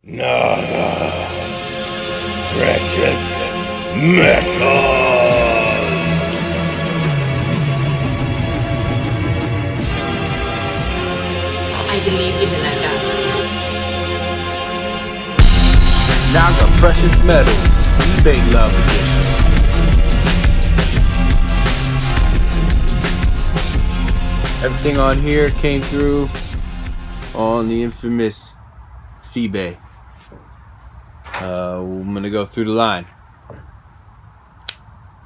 Naga, precious metal. I believe in the Naga. Naga Precious Metals, eBay Love Edition. Everything on here came through on the infamous eBay. I'm gonna go through the line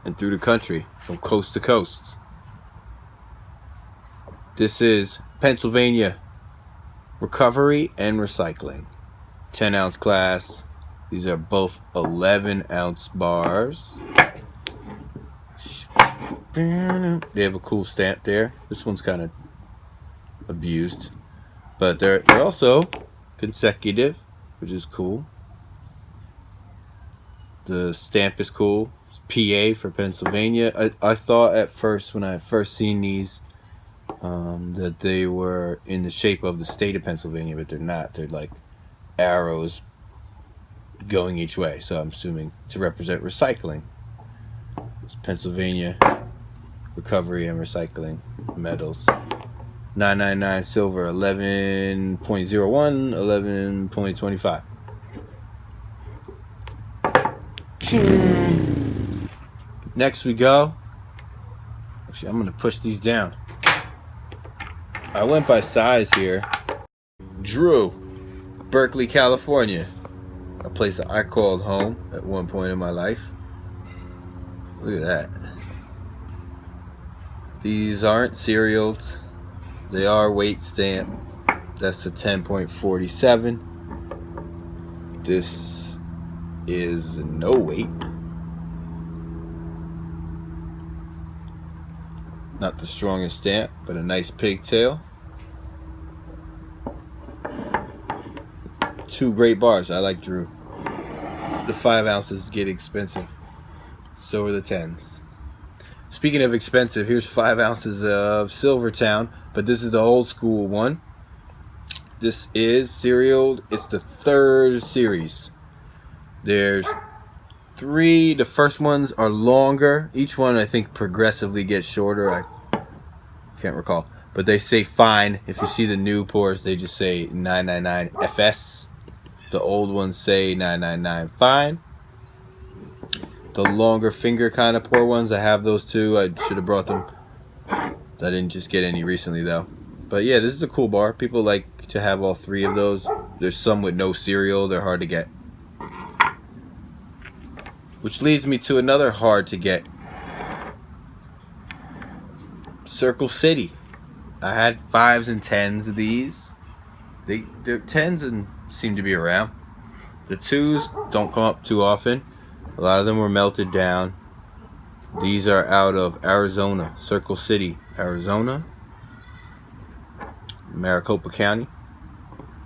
and through the country from coast to coast. This is Pennsylvania Recovery and Recycling, 10-ounce class. These are both 11-ounce bars. They have a cool stamp there. This one's kind of abused, but they're also consecutive, which is cool. The stamp is cool. It's PA for Pennsylvania. I thought at first, when I first seen these, that they were in the shape of the state of Pennsylvania, but they're not. They're like arrows going each way, so I'm assuming to represent recycling. It's Pennsylvania Recovery and Recycling Metals. 999 silver, 11.01, 11.25. Next we go. Actually, I'm gonna push these down. I went by size here. Drew, Berkeley, California, a place that I called home at one point in my life. Look at that. These aren't serialed. They are weight stamp. That's a 10.47. This is no weight. Not the strongest stamp, but a nice pigtail. 2 great bars. I like Drew. The 5 ounces get expensive. So are the 10s. Speaking of expensive, here's 5 ounces of Silvertown, but this is the old school one. This is serialed. It's the 3rd series. There's 3. The first ones are longer. Each one, I think, progressively gets shorter. I can't recall. But they say fine. If you see the new pours, they just say 999 FS. The old ones say 999 fine. The longer finger kind of pour ones, I have those too. I should have brought them. I didn't just get any recently though. But yeah, this is a cool bar. People like to have all 3 of those. There's some with no cereal. They're hard to get. Which leads me to another hard to get. Circle City. I had 5s and 10s of these. They're 10s and seem to be around. The 2s don't come up too often. A lot of them were melted down. These are out of Arizona, Circle City, Arizona, Maricopa County,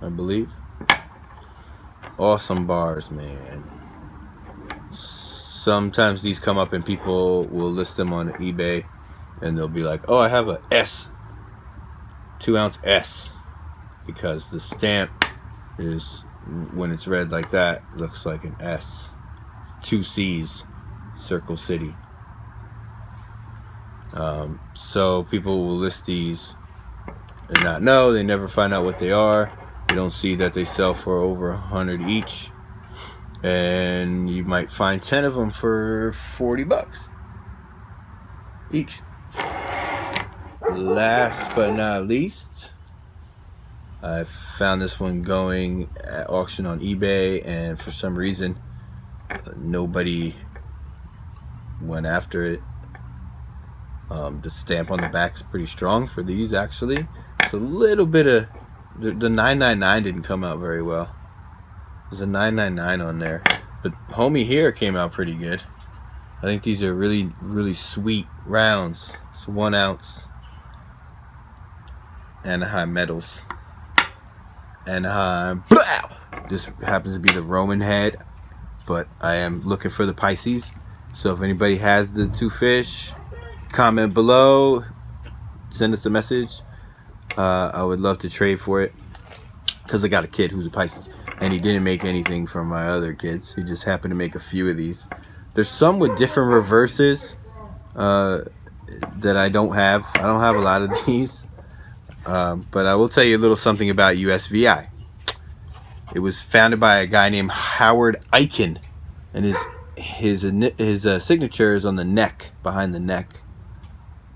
I believe. Awesome bars, man. Sometimes these come up and people will list them on eBay and they'll be like, oh, I have a S, 2-ounce S, because the stamp is, when it's read like that, it looks like an S. 2 C's, Circle City. So people will list these and not know. They never find out what they are. You don't see that they sell for over 100 each. And you might find 10 of them for $40 each. Last but not least, I found this one going at auction on eBay, and for some reason nobody went after it. The stamp on the back is pretty strong for these, actually. It's a little bit of the 999 didn't come out very well. There's a 999 on there, but homie here came out pretty good. I think these are really, really sweet rounds. It's 1 ounce Anaheim metals. Anaheim. This happens to be the Roman head, but I am looking for the Pisces. So if anybody has the 2 fish, comment below, send us a message. I would love to trade for it because I got a kid who's a Pisces. And he didn't make anything from my other kids. He just happened to make a few of these. There's some with different reverses that I don't have. I don't have a lot of these. But I will tell you a little something about USVI. It was founded by a guy named Howard Aiken, and his signature is on the neck, behind the neck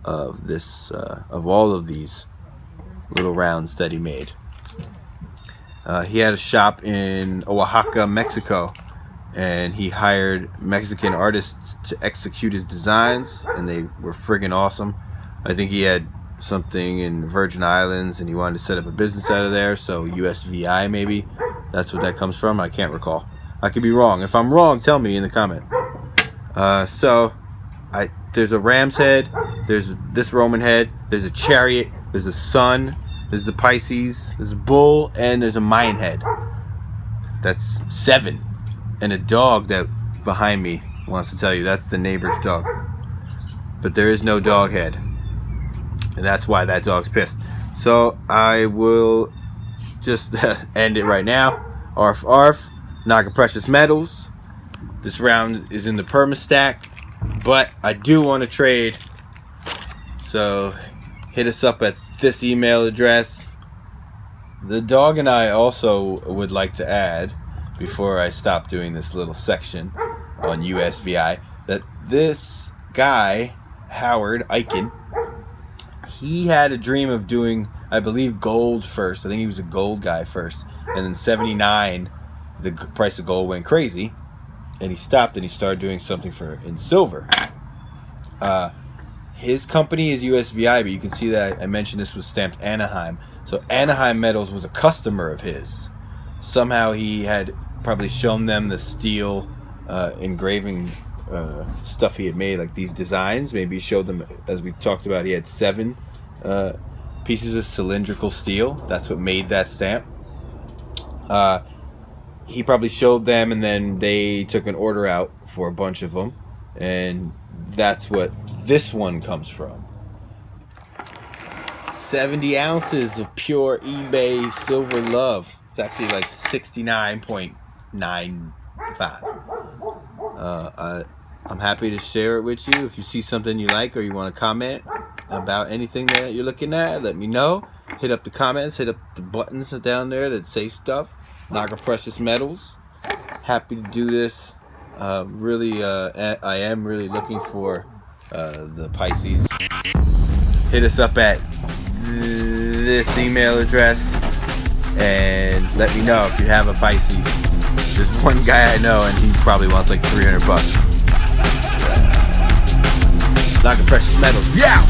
of this of all of these little rounds that he made. He had a shop in Oaxaca, Mexico, and he hired Mexican artists to execute his designs, and they were friggin' awesome. I think he had something in the Virgin Islands, and he wanted to set up a business out of there, so USVI maybe. That's what that comes from. I can't recall. I could be wrong. If I'm wrong, tell me in the comment. There's a ram's head, there's this Roman head, there's a chariot, there's a sun, there's the Pisces, there's a bull, and there's a Mayan head. That's 7. And a dog that behind me wants to tell you that's the neighbor's dog. But there is no dog head. And that's why that dog's pissed. So I will just end it right now. Arf arf. Naga Precious Metals. This round is in the perma stack, but I do want to trade. So hit us up at this email address. The dog and I also would like to add, before I stop doing this little section on USVI, that this guy, Howard Aiken, he had a dream of doing, I believe, gold first. I think he was a gold guy first. And then 79, the price of gold went crazy. And he stopped and he started doing something in silver. His company is USVI, but you can see that I mentioned this was stamped Anaheim. So Anaheim Metals was a customer of his. Somehow he had probably shown them the steel engraving stuff he had made, like these designs. Maybe he showed them, as we talked about, he had 7 pieces of cylindrical steel. That's what made that stamp. He probably showed them, and then they took an order out for a bunch of them, and that's what this one comes from. 70 ounces of pure eBay silver love. It's actually like 69.95. I'm happy to share it with you. If you see something you like or you want to comment about anything that you're looking at, let me know. Hit up the comments, hit up the buttons down there that say stuff. Naga Precious Metals. Happy to do this. I am really looking for the Pisces. Hit us up at this email address and let me know if you have a Pisces. There's one guy I know and he probably wants like $300. Naga Precious Metals. Yeah!